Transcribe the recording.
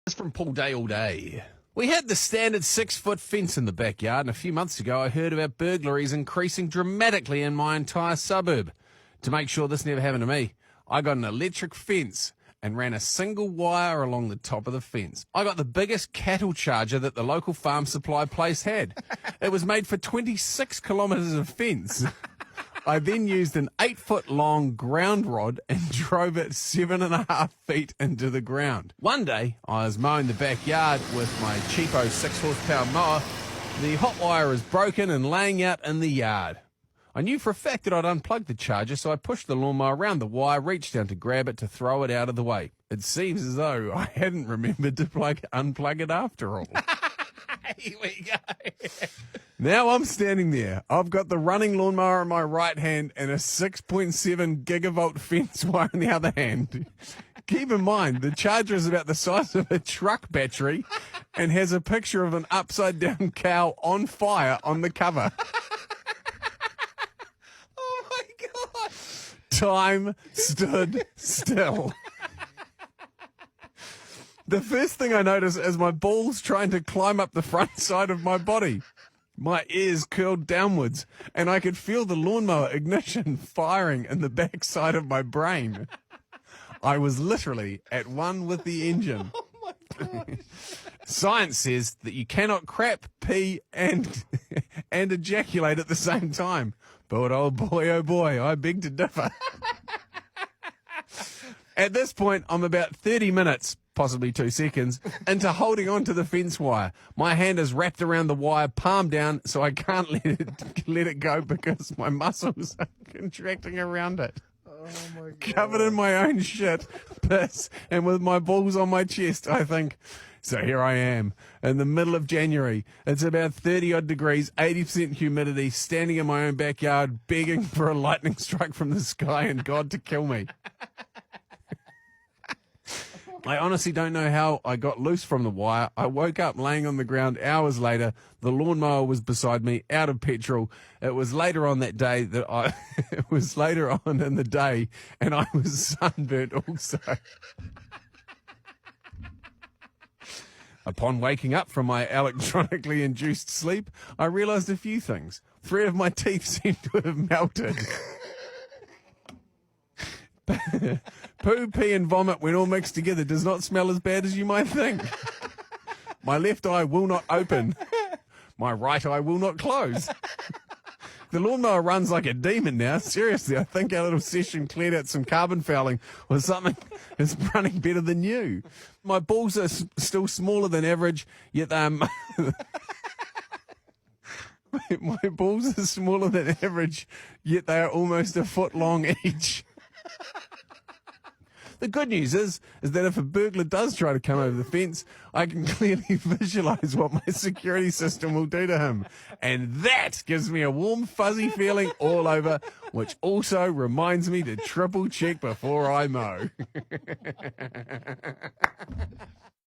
It's from Paul Day All Day. We had the standard 6-foot fence in the backyard, and a few months ago I heard about burglaries increasing dramatically in my entire suburb. To make sure this never happened to me, I got an electric fence and ran a single wire along the top of the fence. I got the biggest cattle charger that the local farm supply place had. It was made for 26 kilometres of fence. I then used an 8-foot long ground rod and drove it 7.5 feet into the ground. One day, I was mowing the backyard with my cheapo 6-horsepower mower. The hot wire was broken and laying out in the yard. I knew for a fact that I'd unplugged the charger, so I pushed the lawnmower around the wire, reached down to grab it to throw it out of the way. It seems as though I hadn't remembered to unplug it after all. Here we go. Now I'm standing there. I've got the running lawnmower in my right hand and a 6.7 gigavolt fence wire in the other hand. Keep in mind, the charger is about the size of a truck battery and has a picture of an upside down cow on fire on the cover. Oh my God. Time stood still. The first thing I notice is my balls trying to climb up the front side of my body. My ears curled downwards, and I could feel the lawnmower ignition firing in the back side of my brain. I was literally at one with the engine. Oh my God. Science says that you cannot crap, pee, and ejaculate at the same time. But oh boy, I beg to differ. At this point, I'm about 30 minutes, possibly 2 seconds, into holding on to the fence wire. My hand is wrapped around the wire, palm down, so I can't let it go because my muscles are contracting around it. Oh my God. Covered in my own shit, piss, and with my balls on my chest, I think. So here I am, in the middle of January. It's about 30-odd degrees, 80% humidity, standing in my own backyard, begging for a lightning strike from the sky and God to kill me. I honestly don't know how I got loose from the wire. I woke up laying on the ground hours later. The lawnmower was beside me, out of petrol. It was later on that day that it was later on in the day, and I was sunburnt also. Upon waking up from my electronically induced sleep, I realized a few things. 3 of my teeth seemed to have melted. Poo, pee, and vomit, when all mixed together, does not smell as bad as you might think. My left eye will not open. My right eye will not close. The lawnmower runs like a demon now. Seriously, I think our little session cleared out some carbon fouling or something. It's running better than you. My balls are still smaller than average, yet they are... My balls are smaller than average, yet they are almost a foot long each. The good news is that if a burglar does try to come over the fence, I can clearly visualize what my security system will do to him. And that gives me a warm, fuzzy feeling all over, which also reminds me to triple check before I mow.